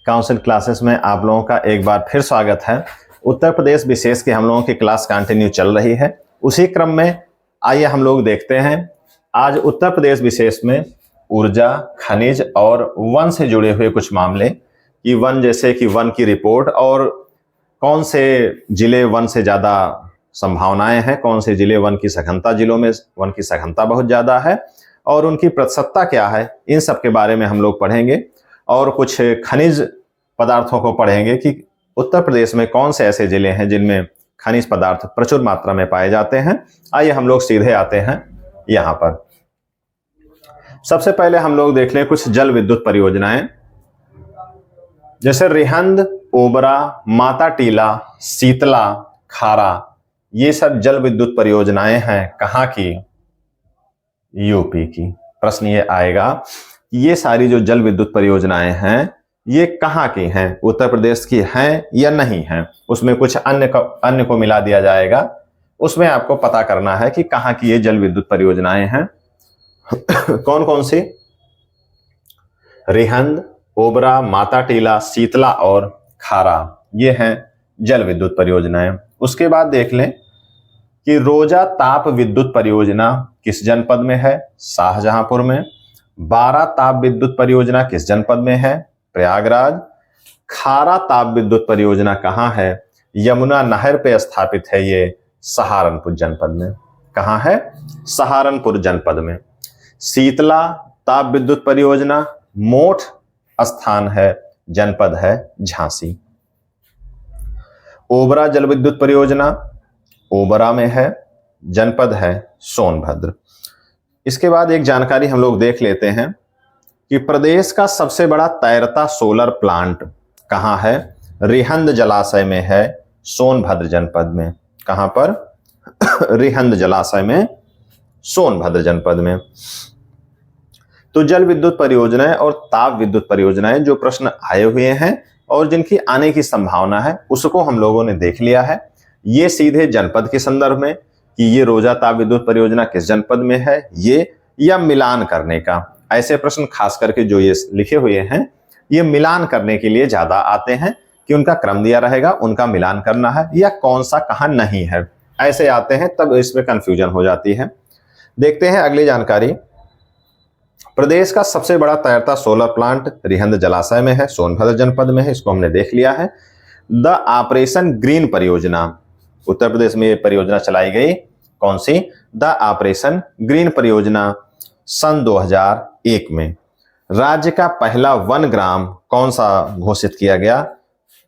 Council classes में आप लोगों का एक बार फिर स्वागत है। उत्तर प्रदेश विशेष की हम लोगों की क्लास कंटिन्यू चल रही है। उसी क्रम में आइए हम लोग देखते हैं आज उत्तर प्रदेश विशेष में ऊर्जा, खनिज और वन से जुड़े हुए कुछ मामले कि वन, जैसे कि वन की रिपोर्ट और कौन से जिले वन से ज़्यादा संभावनाएं हैं, कौन से जिले वन की सघनता, जिलों में वन की सघनता बहुत ज़्यादा है और उनकी प्रतिशतता क्या है, इन सब के बारे में हम लोग पढ़ेंगे। और कुछ खनिज पदार्थों को पढ़ेंगे कि उत्तर प्रदेश में कौन से ऐसे जिले हैं जिनमें खनिज पदार्थ प्रचुर मात्रा में पाए जाते हैं। आइए हम लोग सीधे आते हैं यहाँ पर। सबसे पहले हम लोग देख लें कुछ जल विद्युत परियोजनाएं, जैसे रिहंद, ओबरा, माता टीला, शीतला, खारा, ये सब जल विद्युत परियोजनाएं हैं। कहाँ की? यूपी की। प्रश्न ये आएगा ये सारी जो जल विद्युत परियोजनाएं हैं ये कहाँ की हैं, उत्तर प्रदेश की हैं या नहीं हैं। उसमें कुछ अन्य को मिला दिया जाएगा, उसमें आपको पता करना है कि कहाँ की ये जल विद्युत परियोजनाएं हैं। कौन कौन सी? रिहंद, ओबरा, माता टीला, शीतला और खारा, ये हैं जल विद्युत परियोजनाएं। उसके बाद देख लें कि रोजा ताप विद्युत परियोजना किस जनपद में है? शाहजहांपुर में। बारा ताप विद्युत परियोजना किस जनपद में है? प्रयागराज। खारा ताप विद्युत परियोजना कहाँ है? यमुना नहर पे स्थापित है, ये सहारनपुर जनपद में। कहाँ है? सहारनपुर जनपद में। शीतला ताप विद्युत परियोजना मोठ स्थान है, जनपद है झांसी। ओबरा जल विद्युत परियोजना ओबरा में है, जनपद है सोनभद्र। इसके बाद एक जानकारी हम लोग देख लेते हैं कि प्रदेश का सबसे बड़ा तैरता सोलर प्लांट कहाँ है? रिहंद जलाशय में है, सोनभद्र जनपद में। कहाँ पर? रिहंद जलाशय में, सोनभद्र जनपद में। तो जल विद्युत परियोजनाएं और ताप विद्युत परियोजनाएं जो प्रश्न आए हुए हैं और जिनकी आने की संभावना है उसको हम लोगों ने देख लिया है। ये सीधे जनपद के संदर्भ में कि ये रोजा ताप विद्युत परियोजना किस जनपद में है, ये या मिलान करने का। ऐसे प्रश्न खास करके जो ये लिखे हुए हैं ये मिलान करने के लिए ज्यादा आते हैं कि उनका क्रम दिया रहेगा, उनका मिलान करना है या कौन सा कहाँ नहीं है, ऐसे आते हैं, तब इसमें कंफ्यूजन हो जाती है। देखते हैं अगली जानकारी। प्रदेश का सबसे बड़ा तैरता सोलर प्लांट रिहंद जलाशय में है, सोनभद्र जनपद में है, इसको हमने देख लिया है। द ऑपरेशन ग्रीन परियोजना, उत्तर प्रदेश में ये परियोजना चलाई गई। कौन सी? द ऑपरेशन ग्रीन परियोजना सन 2001 में। राज्य का पहला वन ग्राम कौन सा घोषित किया गया?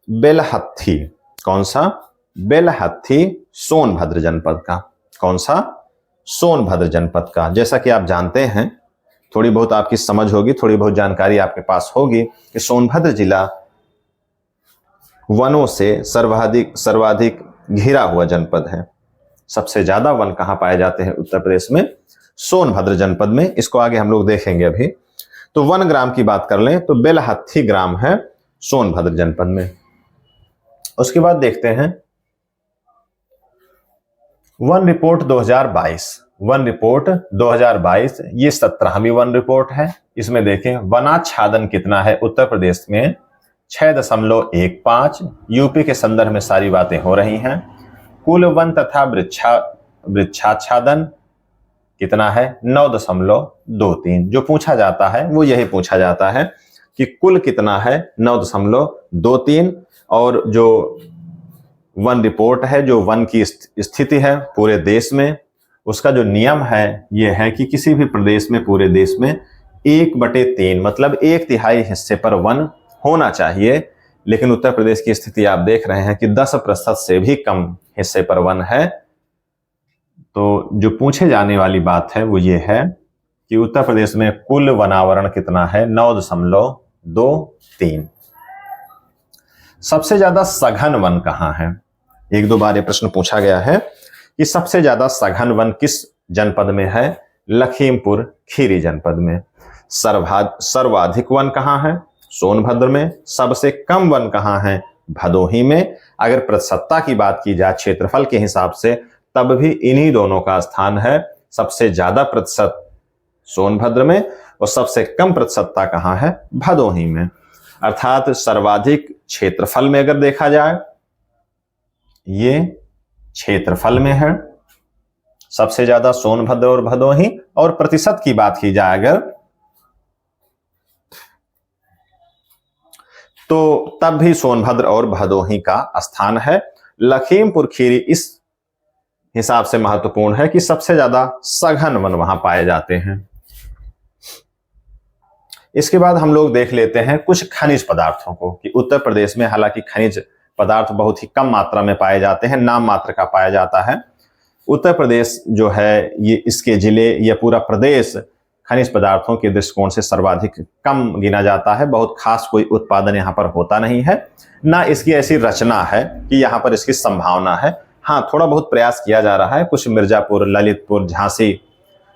बेलहत्थी। कौन सा? बेलहत्थी, सोनभद्र जनपद का। कौन सा? सोनभद्र जनपद का। जैसा कि आप जानते हैं, थोड़ी बहुत आपकी समझ होगी, थोड़ी बहुत जानकारी आपके पास होगी कि सोनभद्र जिला वनों से सर्वाधिक घिरा हुआ जनपद है। सबसे ज्यादा वन कहाँ पाए जाते हैं उत्तर प्रदेश में? सोनभद्र जनपद में। इसको आगे हम लोग देखेंगे अभी। तो वन ग्राम की बात कर लें तो बेलहत्थी ग्राम है सोनभद्र जनपद में। उसके बाद देखते हैं वन रिपोर्ट 2022। वन रिपोर्ट 2022 ये 17वीं वन रिपोर्ट है। इसमें देखें वनाच्छादन कितना है उत्तर प्रदेश में? 6.15। यूपी के संदर्भ में सारी बातें हो रही हैं। कुल वन तथा वृक्षाच्छादन कितना है? 9.23। जो पूछा जाता है वो यही पूछा जाता है कि कुल कितना है? 9.23। और जो वन रिपोर्ट है, जो वन की स्थिति है पूरे देश में, उसका जो नियम है ये है कि किसी भी प्रदेश में, पूरे देश में 1/3 मतलब 1/3 हिस्से पर वन होना चाहिए। लेकिन उत्तर प्रदेश की स्थिति आप देख रहे हैं कि 10% से भी कम हिस्से पर वन है। तो जो पूछे जाने वाली बात है वो ये है कि उत्तर प्रदेश में कुल वनावरण कितना है? 9.23। सबसे ज्यादा सघन वन कहाँ है? एक दो बार ये प्रश्न पूछा गया है कि सबसे ज्यादा सघन वन किस जनपद में है? लखीमपुर खीरी जनपद में। सर्वाधिक वन कहाँ है? सोनभद्र में। सबसे कम वन कहाँ है? भदोही में। अगर प्रतिशतता की बात की जाए क्षेत्रफल के हिसाब से, तब भी इन्हीं दोनों का स्थान है। सबसे ज्यादा प्रतिशत सोनभद्र में और सबसे कम प्रतिशतता कहाँ है? भदोही में। अर्थात सर्वाधिक क्षेत्रफल में अगर देखा जाए, ये क्षेत्रफल में है सबसे ज्यादा सोनभद्र और भदोही, और प्रतिशत की बात की जाए अगर, तो तब भी सोनभद्र और भदोही का स्थान है। लखीमपुर खीरी इस हिसाब से महत्वपूर्ण है कि सबसे ज्यादा सघन वन वहां पाए जाते हैं। इसके बाद हम लोग देख लेते हैं कुछ खनिज पदार्थों को, कि उत्तर प्रदेश में हालांकि खनिज पदार्थ बहुत ही कम मात्रा में पाए जाते हैं, नाम मात्र का पाया जाता है। उत्तर प्रदेश जो है ये, इसके जिले या पूरा प्रदेश खनिज पदार्थों के दृष्टिकोण से सर्वाधिक कम गिना जाता है। बहुत खास कोई उत्पादन यहाँ पर होता नहीं है, ना इसकी ऐसी रचना है कि यहाँ पर इसकी संभावना है। हाँ, थोड़ा बहुत प्रयास किया जा रहा है। कुछ मिर्जापुर, ललितपुर, झांसी,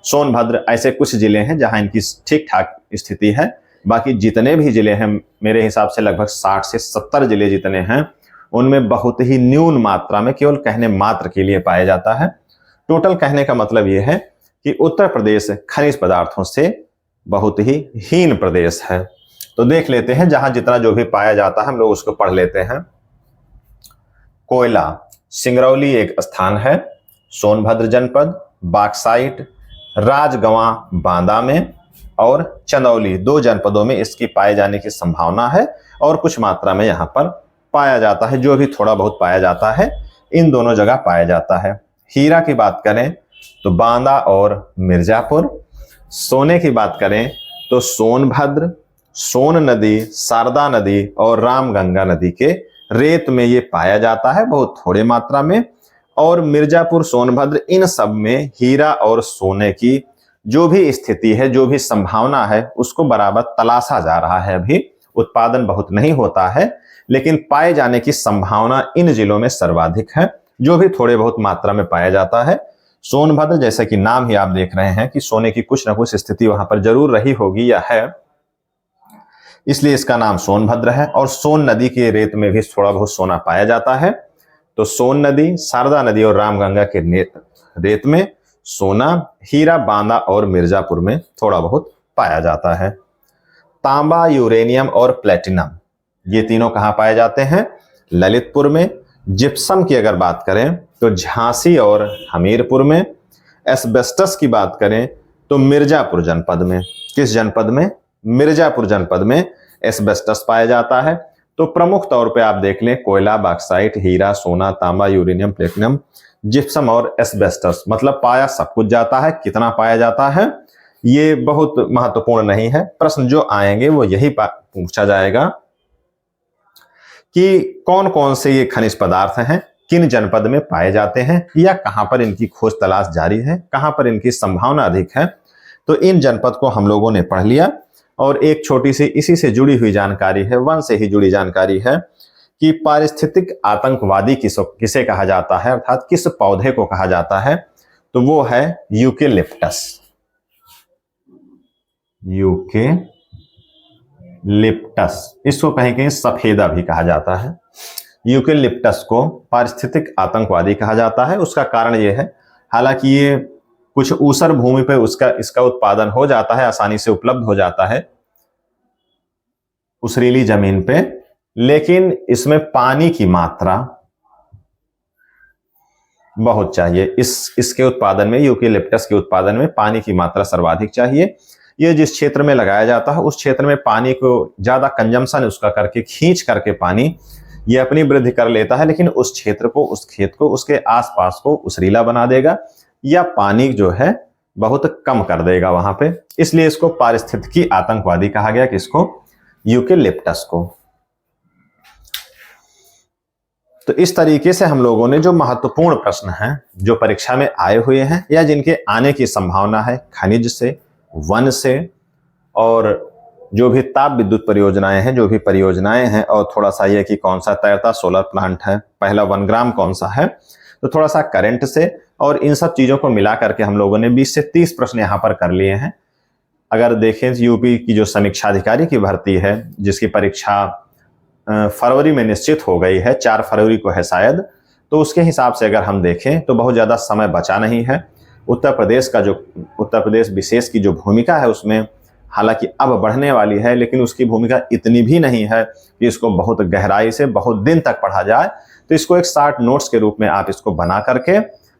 सोनभद्र ऐसे कुछ जिले हैं जहां इनकी ठीक ठाक स्थिति है। बाकी जितने भी जिले हैं, मेरे हिसाब से लगभग 60 से 70 जिले जितने हैं, उनमें बहुत ही न्यून मात्रा में, केवल कहने मात्र के लिए पाया जाता है। टोटल कहने का मतलब यह है कि उत्तर प्रदेश खनिज पदार्थों से बहुत ही हीन प्रदेश है। तो देख लेते हैं जहां जितना जो भी पाया जाता है हम लोग उसको पढ़ लेते हैं। कोयला, सिंगरौली एक स्थान है, सोनभद्र जनपद, बाक्साइट राजगंवा बांदा में और चंदौली 2 जनपदों में इसकी पाए जाने की संभावना है, और कुछ मात्रा में यहाँ पर पाया जाता है। जो भी थोड़ा बहुत पाया जाता है इन दोनों जगह पाया जाता है। हीरा की बात करें तो बांदा और मिर्जापुर। सोने की बात करें तो सोनभद्र, सोन नदी, शारदा नदी और रामगंगा नदी के रेत में ये पाया जाता है, बहुत थोड़े मात्रा में। और मिर्जापुर, सोनभद्र, इन सब में हीरा और सोने की जो भी स्थिति है, जो भी संभावना है, उसको बराबर तलाशा जा रहा है। अभी उत्पादन बहुत नहीं होता है, लेकिन पाए जाने की संभावना इन जिलों में सर्वाधिक है। जो भी थोड़े बहुत मात्रा में पाया जाता है, सोनभद्र जैसा कि नाम ही आप देख रहे हैं कि सोने की कुछ ना कुछ स्थिति वहां पर जरूर रही होगी या है, इसलिए इसका नाम सोनभद्र है। और सोन नदी के रेत में भी थोड़ा बहुत सोना पाया जाता है। तो सोन नदी, शारदा नदी और रामगंगा के रेत में सोना, हीरा, बांदा और मिर्जापुर में थोड़ा बहुत पाया जाता है। तांबा, यूरेनियम और प्लेटिनम ये तीनों कहां पाए जाते हैं? ललितपुर में। जिप्सम की अगर बात करें तो झांसी और हमीरपुर में। एस्बेस्टस की बात करें तो मिर्जापुर जनपद में। किस जनपद में? मिर्जापुर जनपद में एस्बेस्टस पाया जाता है। तो प्रमुख तौर पे आप देख लें, कोयला, बॉक्साइट, हीरा, सोना, तांबा, यूरेनियम, प्लेटिनम, जिप्सम और एस्बेस्टस, मतलब पाया सब कुछ जाता है। कितना पाया जाता है ये बहुत महत्वपूर्ण नहीं है। प्रश्न जो आएंगे वो यही पूछा जाएगा कि कौन कौन से ये खनिज पदार्थ हैं, किन जनपद में पाए जाते हैं, या कहां पर इनकी खोज तलाश जारी है, कहां पर इनकी संभावना अधिक है। तो इन जनपद को हम लोगों ने पढ़ लिया। और एक छोटी सी इसी से जुड़ी हुई जानकारी है, वन से ही जुड़ी जानकारी है कि पारिस्थितिक आतंकवादी किसे कहा जाता है, अर्थात किस पौधे को कहा जाता है। तो वो है यूकेलिप्टस। यूकेलिप्टस, इसको कहीं कहीं सफेदा भी कहा जाता है। यूकेलिप्टस को पारिस्थितिक आतंकवादी कहा जाता है। उसका कारण ये है, हालांकि ये कुछ ऊसर भूमि पे इसका उत्पादन हो जाता है, आसानी से उपलब्ध हो जाता है उसरीली जमीन पे, लेकिन इसमें पानी की मात्रा बहुत चाहिए। इसके उत्पादन में, यूकेलिप्टस के उत्पादन में पानी की मात्रा सर्वाधिक चाहिए। ये जिस क्षेत्र में लगाया जाता है उस क्षेत्र में पानी को ज्यादा कंजम्पशन उसका करके, खींच करके पानी ये अपनी वृद्धि कर लेता है, लेकिन उस क्षेत्र को, उस खेत को, उसके आसपास को उसरीला बना देगा या पानी जो है बहुत कम कर देगा वहां पे। इसलिए इसको पारिस्थितिकी आतंकवादी कहा गया, किसको? यूकेलिप्टस को। तो इस तरीके से हम लोगों ने जो महत्वपूर्ण प्रश्न हैं, जो परीक्षा में आए हुए हैं या जिनके आने की संभावना है, खनिज से, वन से, और जो भी ताप विद्युत परियोजनाएं हैं, जो भी परियोजनाएं हैं, और थोड़ा सा ये कि कौन सा तैरता सोलर प्लांट है, पहला वनग्राम कौन सा है, तो थोड़ा सा करंट से, और इन सब चीजों को मिला करके हम लोगों ने 20 से 30 प्रश्न यहां पर कर लिए हैं। अगर देखें यूपी की जो समीक्षा अधिकारी की भर्ती है, जिसकी परीक्षा फरवरी में निश्चित हो गई है, 4 फरवरी को है शायद, तो उसके हिसाब से अगर हम देखें तो बहुत ज्यादा समय बचा नहीं है। उत्तर प्रदेश विशेष की जो भूमिका है उसमें हालांकि अब बढ़ने वाली है, लेकिन उसकी भूमिका इतनी भी नहीं है कि इसको बहुत गहराई से बहुत दिन तक पढ़ा जाए। तो इसको एक शॉर्ट नोट्स के रूप में आप इसको बना करके,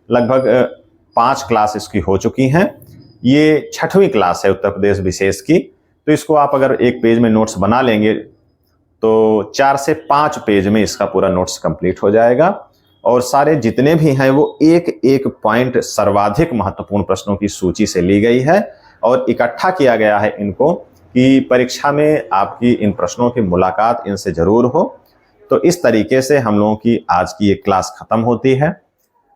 लगभग 5 क्लास इसकी हो चुकी हैं, ये 6वीं क्लास है उत्तर प्रदेश विशेष की। तो इसको आप अगर एक पेज में नोट्स बना लेंगे तो 4 से 5 पेज में इसका पूरा नोट्स कंप्लीट हो जाएगा। और सारे जितने भी हैं वो एक एक पॉइंट सर्वाधिक महत्वपूर्ण प्रश्नों की सूची से ली गई है और इकट्ठा किया गया है इनको कि परीक्षा में आपकी इन प्रश्नों की मुलाकात इनसे जरूर हो। तो इस तरीके से हम लोगों की आज की ये क्लास खत्म होती है।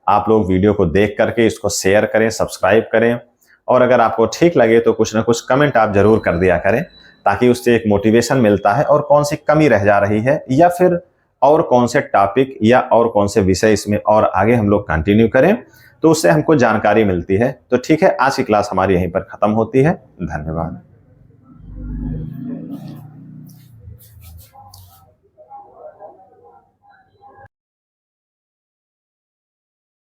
आप लोग वीडियो को देख करके इसको शेयर करें, सब्सक्राइब करें, और अगर आपको ठीक लगे तो कुछ ना कुछ कमेंट आप जरूर कर दिया करें, ताकि उससे एक मोटिवेशन मिलता है और कौन सी कमी रह जा रही है, या फिर और कौन से टॉपिक या और कौन से विषय इसमें और आगे हम लोग कंटिन्यू करें, तो उससे हमको जानकारी मिलती है। तो ठीक है, आज की क्लास हमारी यहीं पर खत्म होती है। धन्यवाद।